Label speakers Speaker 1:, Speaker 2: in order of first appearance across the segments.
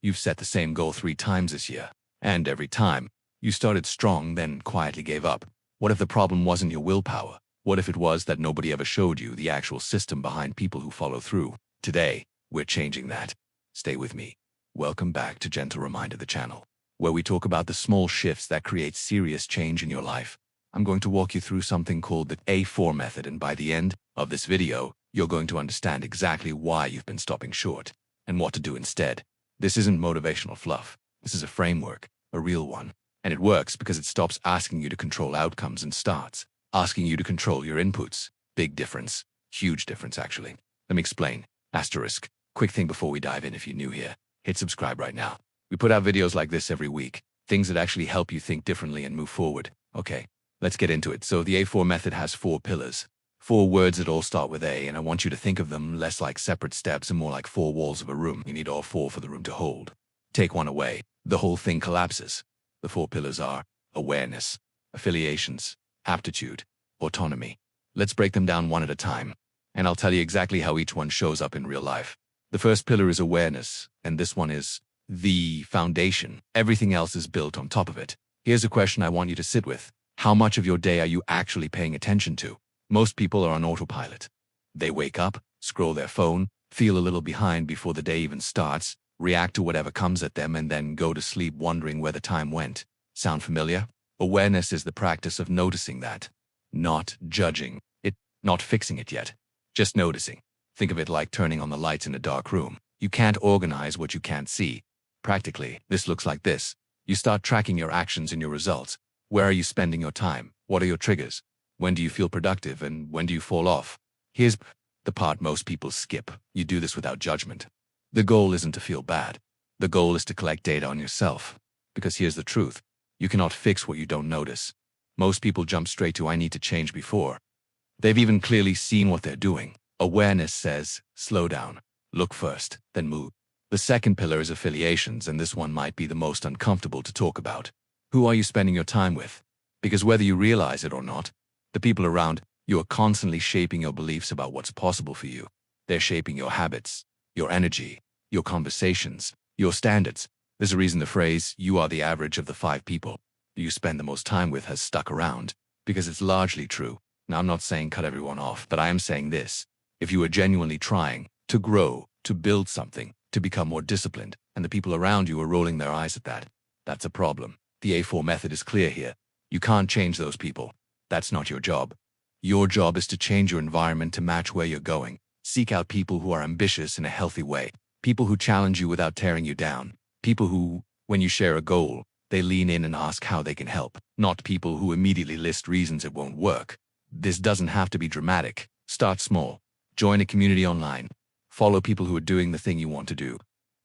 Speaker 1: You've set the same goal 3 times this year, and every time, you started strong, then quietly gave up. What if the problem wasn't your willpower? What if it was that nobody ever showed you the actual system behind people who follow through? Today, we're changing that. Stay with me. Welcome back to Gentle Reminder, the channel, where we talk about the small shifts that create serious change in your life. I'm going to walk you through something called the A4 method, and by the end of this video, you're going to understand exactly why you've been stopping short and what to do instead. This isn't motivational fluff. This is a framework, a real one. And it works because it stops asking you to control outcomes and starts asking you to control your inputs. Big difference. Huge difference, actually. Let me explain. Asterisk. Quick thing before we dive in, if you're new here, hit subscribe right now. We put out videos like this every week, things that actually help you think differently and move forward. Okay, let's get into it. So the A4 method has 4 pillars, 4 words that all start with A, and I want you to think of them less like separate steps and more like 4 walls of a room. You need all 4 for the room to hold. Take one away, the whole thing collapses. The 4 pillars are awareness, affiliations, aptitude, autonomy. Let's break them down one at a time, and I'll tell you exactly how each one shows up in real life. The first pillar is awareness, and this one is the foundation. Everything else is built on top of it. Here's a question I want you to sit with. How much of your day are you actually paying attention to? Most people are on autopilot. They wake up, scroll their phone, feel a little behind before the day even starts, react to whatever comes at them, and then go to sleep wondering where the time went. Sound familiar? Awareness is the practice of noticing that. Not judging it, not fixing it yet. Just noticing. Think of it like turning on the lights in a dark room. You can't organize what you can't see. Practically, this looks like this. You start tracking your actions and your results. Where are you spending your time? What are your triggers? When do you feel productive and when do you fall off? Here's the part most people skip. You do this without judgment. The goal isn't to feel bad. The goal is to collect data on yourself. Because here's the truth. You cannot fix what you don't notice. Most people jump straight to I need to change before they've even clearly seen what they're doing. Awareness says, slow down, look first, then move. The second pillar is affiliations, and this one might be the most uncomfortable to talk about. Who are you spending your time with? Because whether you realize it or not, the people around you are constantly shaping your beliefs about what's possible for you. They're shaping your habits, your energy, your conversations, your standards. There's a reason the phrase, you are the average of the 5 people you spend the most time with, has stuck around, because it's largely true. Now, I'm not saying cut everyone off, but I am saying this. If you are genuinely trying to grow, to build something, to become more disciplined, and the people around you are rolling their eyes at that, that's a problem. The A4 method is clear here. You can't change those people. That's not your job. Your job is to change your environment to match where you're going. Seek out people who are ambitious in a healthy way, people who challenge you without tearing you down, people who, when you share a goal, they lean in and ask how they can help, not people who immediately list reasons it won't work. This doesn't have to be dramatic. Start small. Join a community online. Follow people who are doing the thing you want to do.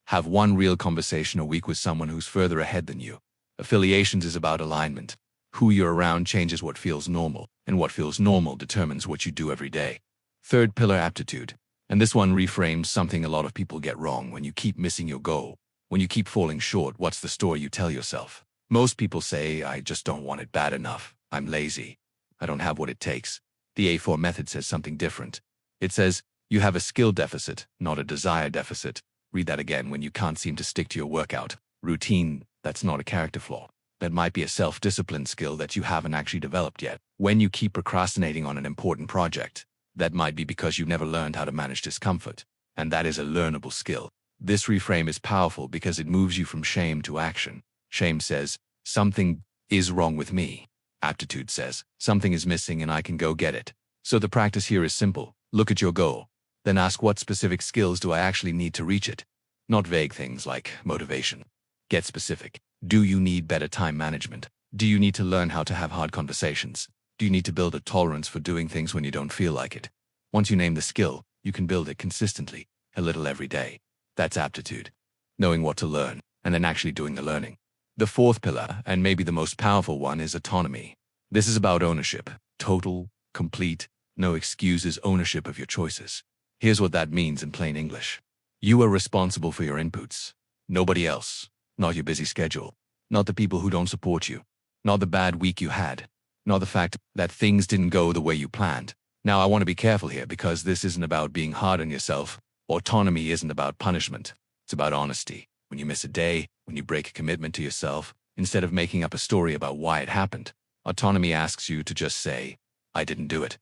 Speaker 1: Have one real conversation a week with someone who's further ahead than you. Affiliations is about alignment. Who you're around changes what feels normal, and what feels normal determines what you do every day. Third pillar, aptitude. And this one reframes something a lot of people get wrong. When you keep missing your goal, when you keep falling short, what's the story you tell yourself? Most people say, I just don't want it bad enough. I'm lazy. I don't have what it takes. The A4 method says something different. It says, you have a skill deficit, not a desire deficit. Read that again. When you can't seem to stick to your workout routine, that's not a character flaw. That might be a self-discipline skill that you haven't actually developed yet. When you keep procrastinating on an important project, that might be because you've never learned how to manage discomfort. And that is a learnable skill. This reframe is powerful because it moves you from shame to action. Shame says, something is wrong with me. Aptitude says, something is missing and I can go get it. So the practice here is simple. Look at your goal. Then ask, what specific skills do I actually need to reach it? Not vague things like motivation. Get specific. Do you need better time management? Do you need to learn how to have hard conversations? Do you need to build a tolerance for doing things when you don't feel like it? Once you name the skill, you can build it consistently, a little every day. That's aptitude. Knowing what to learn, and then actually doing the learning. The fourth pillar, and maybe the most powerful one, is autonomy. This is about ownership. Total, complete, no excuses ownership of your choices. Here's what that means in plain English. You are responsible for your inputs. Nobody else. Not your busy schedule. Not the people who don't support you. Not the bad week you had. Not the fact that things didn't go the way you planned. Now, I want to be careful here because this isn't about being hard on yourself. Autonomy isn't about punishment. It's about honesty. when you miss a day, when you break a commitment to yourself, instead of making up a story about why it happened, autonomy asks you to just say, I didn't do it.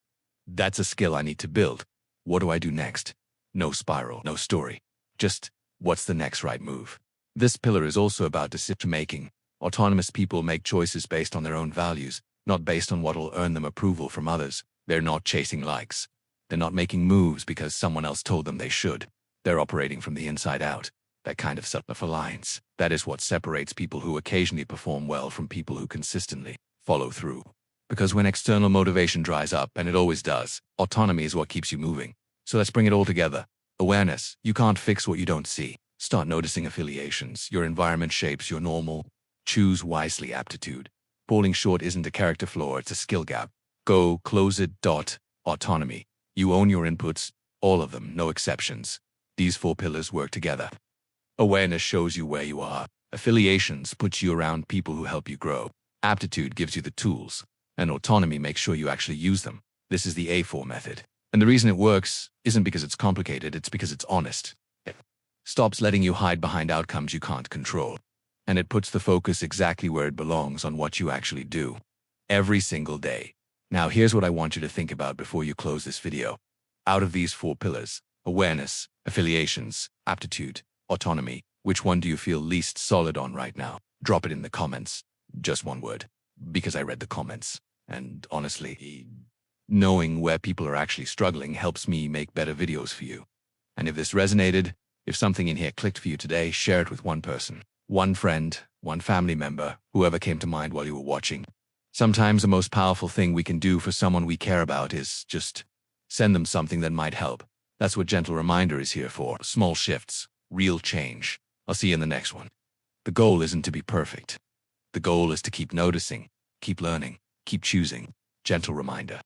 Speaker 1: That's a skill I need to build. What do I do next? No spiral, no story. Just, what's the next right move? This pillar is also about decision-making. Autonomous people make choices based on their own values, not based on what will earn them approval from others. They're not chasing likes. They're not making moves because someone else told them they should. They're operating from the inside out. That kind of self-reliance. That is what separates people who occasionally perform well from people who consistently follow through. Because when external motivation dries up, and it always does, autonomy is what keeps you moving. So let's bring it all together. Awareness. You can't fix what you don't see. Start noticing affiliations. Your environment shapes your normal. Choose wisely. Aptitude. Falling short isn't a character flaw, it's a skill gap. Go, close it. Autonomy. You own your inputs, all of them, no exceptions. These 4 pillars work together. Awareness shows you where you are. Affiliations puts you around people who help you grow. Aptitude gives you the tools. And autonomy makes sure you actually use them. This is the A4 method. And the reason it works isn't because it's complicated, it's because it's honest. It stops letting you hide behind outcomes you can't control. And it puts the focus exactly where it belongs, on what you actually do. Every single day. Now here's what I want you to think about before you close this video. Out of these 4 pillars, awareness, affiliations, aptitude, autonomy, which one do you feel least solid on right now? Drop it in the comments. Just one word. Because I read the comments. And honestly, knowing where people are actually struggling helps me make better videos for you. And if this resonated, if something in here clicked for you today, share it with one person, one friend, one family member, whoever came to mind while you were watching. Sometimes the most powerful thing we can do for someone we care about is just send them something that might help. That's what Gentle Reminder is here for. Small shifts, real change. I'll see you in the next one. The goal isn't to be perfect. The goal is to keep noticing, keep learning, keep choosing. Gentle Reminder.